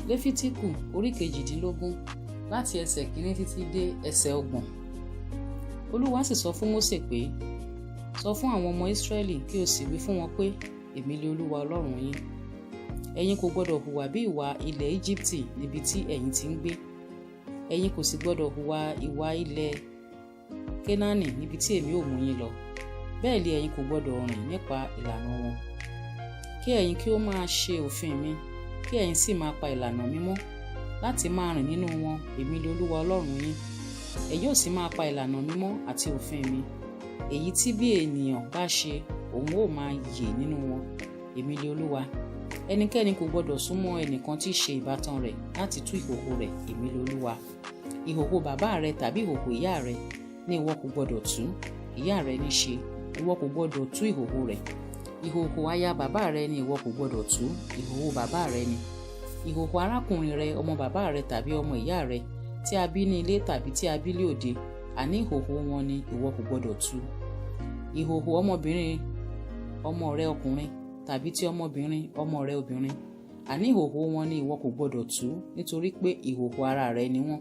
Léfítíkù orí 18 láti ẹsẹ̀ 1 títí dé ẹsẹ̀ 30. Olúwa sì sọ fún Mósè pé, sọ fún àwọn ọmọ Ísírẹ́lì kí o sì wí fún wọn pé, èmi ni Olúwa Ọlọ́run yín. Ẹ̀yin kò gbọdọ̀ hùwà bí ìwà ilẹ̀ Íjíbítì níbi tí ẹ̀yin ti ń gbé. Ẹ̀yin kò sì gbọdọ̀ hùwà ìwà ilẹ̀ Kénáánì níbi tí èmi ò mú yín lọ. Bẹ́ẹ̀ ni ẹ̀yin kò gbọdọ̀ rìn nípa ìlànà wọn. Kí ẹ̀yin kí ó máa ṣe òfin mi, kí ẹ̀yin sì máa pa ìlànà mi mọ́, láti máa rìn nínú wọn, èmi ni Olúwa Ọlọ́run yín. Ẹ̀yin ò sì máa pa ìlànà mi mọ́ àti òfin mi. Èyí tí bí ènìyàn bá ṣe, òun ó máa yè nínú wọn. Èmi ni Olúwa. Ẹnikẹ́ni kò gbọdọ̀ súnmọ́ ẹnìkan tí í ṣe ìbátan rẹ̀ láti tú ìhòhò rẹ̀. Èmi ni Olúwa. Ìhòhò bàbá rẹ tàbí ìhòhò ìyá rẹ ni ìwọ kò gbọdọ̀ tú. Ìyá rẹ ní ṣe, ìwọ kò gbọdọ̀ tú ìhòhò rẹ̀. Ìhòhò aya bàbá rẹ ni ìwọ kò gbọdọ̀ tú. Ìhòhò bàbá rẹ ni. Ìhòhò arákùnrin rẹ, ọmọ bàbá rẹ tàbí ọmọ ìyá rẹ tí a bí ní ilé tàbí tí a bí lé òde, àní ìhòhò wọn ni ìwọ kò gbọdọ̀ tú. Ìhòhò ọmọbìnrin ọmọ rẹ ọkùnrin tàbí tí ọmọbìnrin ọmọ rẹ obìnrin, àní ìhòhò wọn ni ìwọ kò gbọdọ̀ tú, nítorí pé ìhòhò ara rẹ ni wọ́n.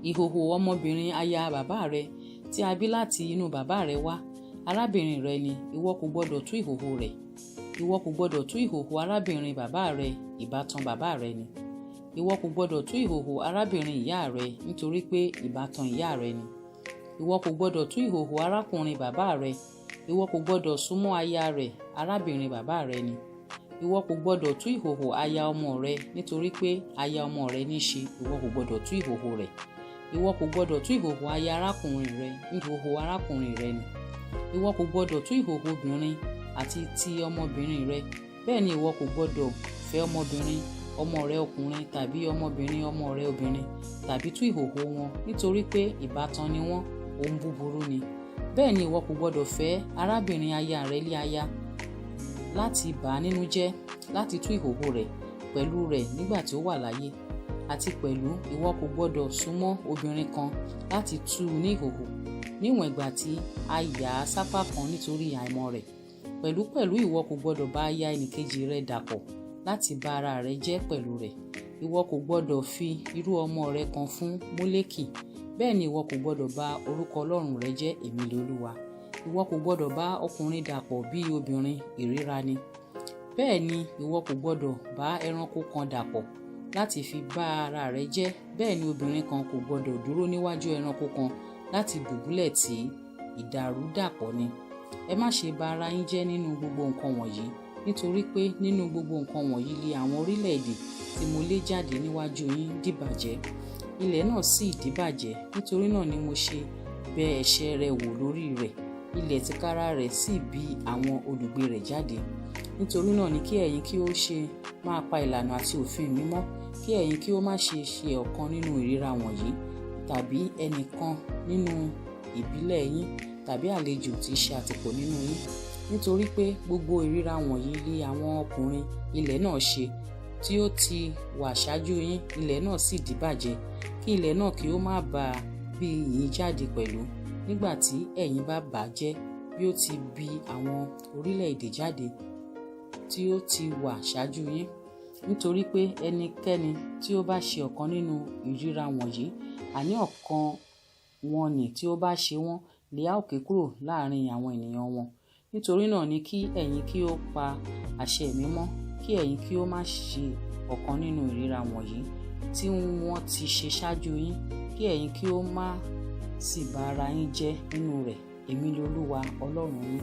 Ìhòhò ọmọbìnrin aya bàbá rẹ tí a bí láti inú bàbá rẹ wá, arábìnrin rẹ ni, ìwọ kò gbọdọ̀ tú ìhòhò rẹ̀. Ìwọ kò gbọdọ̀ tú ìhòhò arábìnrin bàbá rẹ, ìbátan bàbá rẹ ni. Ìwọ kò gbọdọ̀ tú ìhòhò arábìnrin ìyá rẹ, nítorí pé ìbátan ìyá rẹ ni. Ìwọ kò gbọdọ̀ tú ìhòhò arákùnrin bàbá rẹ. Ìwọ kò gbọdọ̀ súnmọ́ aya rẹ̀, arábìnrin bàbá rẹ ni. Ìwọ kò gbọdọ̀ tú ìhòhò aya ọmọ rẹ, nítorí pé aya ọmọ rẹ ní ṣe, ìwọ kò gbọdọ̀ tú ìhòhò rẹ̀. Ìwọ kò gbọdọ̀ tú ìhòhò aya arákùnrin rẹ, ìhòhò arákùnrin rẹ ni. Ìwọ kò gbọdọ̀ tú ìhòhò obìnrin àti ti ọmọbìnrin rẹ. Bẹ́ẹ̀ ni ìwọ kò gbọdọ̀ fẹ́ ọmọbìnrin ọmọ rẹ ọkùnrin tàbí ọmọbìnrin ọmọ rẹ obìnrin, tàbí tú ìhòhò wọn, nítorí pé ìbátan ni wọ́n, ohun búburú ni. Bẹ́ẹ̀ ni ìwọ kò gbọdọ̀ fẹ́ arábìnrin aya rẹ lé aya, láti bà á nínú jẹ́, láti tú ìhòhò rẹ̀ pẹ̀lú rẹ̀ nígbà tí ó wà láyé. Àti pẹ̀lú ìwọ kò gbọdọ̀ súnmọ́ obìnrin kan láti tú u ní ìhòhò, níwọ̀n ìgbà tí a yà á sápá kan nítorí àìmọ̀ rẹ̀. Pẹ̀lúpẹ̀lú ìwọ kò gbọdọ̀ bá aya ẹnìkejì rẹ dàpọ̀ láti bà ara rẹ jẹ́ pẹ̀lú rẹ̀. Ìwọ kò gbọdọ̀ fi irú ọmọ rẹ kan fún Mólékì. Bẹ́ẹ̀ ni ìwọ kò gbọdọ̀ bà orúkọ Ọlọ́run rẹ jẹ́. Èmi ni Olúwa. Ìwọ kò gbọdọ̀ bá ọkùnrin dàpọ̀ bí obìnrin, ìríra ni. Bẹ́ẹ̀ ni ìwọ kò gbọdọ̀ bá ẹranko kan dàpọ̀ láti fi bá ara rẹ jẹ́. Bẹ́ẹ̀ ni obìnrin kan kò gbọdọ̀ dúró níwájú ẹranko kan láti dùbúlẹ̀ tì í. Ìdàrúdàpọ̀ ni. Ẹ má ṣe bà ara yín jẹ́ nínú gbogbo nǹkan wọ̀nyí, nítorí pé nínú gbogbo nǹkan wọ̀nyí ni àwọn orílẹ̀-èdè tí mo lé jáde níwájú yín dìbàjẹ́. Ilẹ̀ náà sì dìbàjẹ́, nítorí náà ni mo ṣe bẹ̀ ẹ̀ṣẹ̀ rẹ̀ wò lórí rẹ̀. Ilẹ̀ tìkára rẹ̀ sì bí àwọn olùgbé rẹ̀ jáde. Nítorí náà ni kí ẹ̀yin kí ó ṣe máa pa ìlànà àti òfin mi mọ́, kí ẹ̀yin kí ó má ṣe ṣe ọ̀kan nínú ìríra wọ̀nyí, tàbí ẹnìkan nínú ìbílẹ̀ yín, tàbí àlejò tí í ṣe àtìpó nínú yín. Nítorí pé gbogbo ìríra wọ̀nyí ni àwọn ọkùnrin ilẹ̀ náà ṣe, tí ó ti wà ṣáájú yín, ilẹ̀ náà sì dìbàjẹ́, kí ilẹ̀ náà kí ó má bàa bí yín jáde pẹ̀lú, nígbà tí ẹ̀yin bá bà á jẹ́ bí ó ti bí àwọn orílẹ̀-èdè jáde tí ó ti wà ṣáájú yín. Nítorí pé ẹnikẹ́ni tí ó bá ṣe ọ̀kan nínú ìríra wọ̀nyí, àní ọ̀kan wọn nì tí ó bá ṣe wọ́n, lè a ó ké kúrò láàrin àwọn ènìyàn wọn. Nítorí náà ni kí ẹ̀yin kí ó pa àṣẹ mi mọ́, kí ẹ̀yin kí ó má ṣe ọ̀kan nínú ìríra wọ̀nyí tí wọ́n ti ṣe ṣáájú yín, kí ẹ̀yin kí ó má sì bà ara yín jẹ́ nínú rẹ̀. Èmi ni Olúwa Ọlọ́run yín.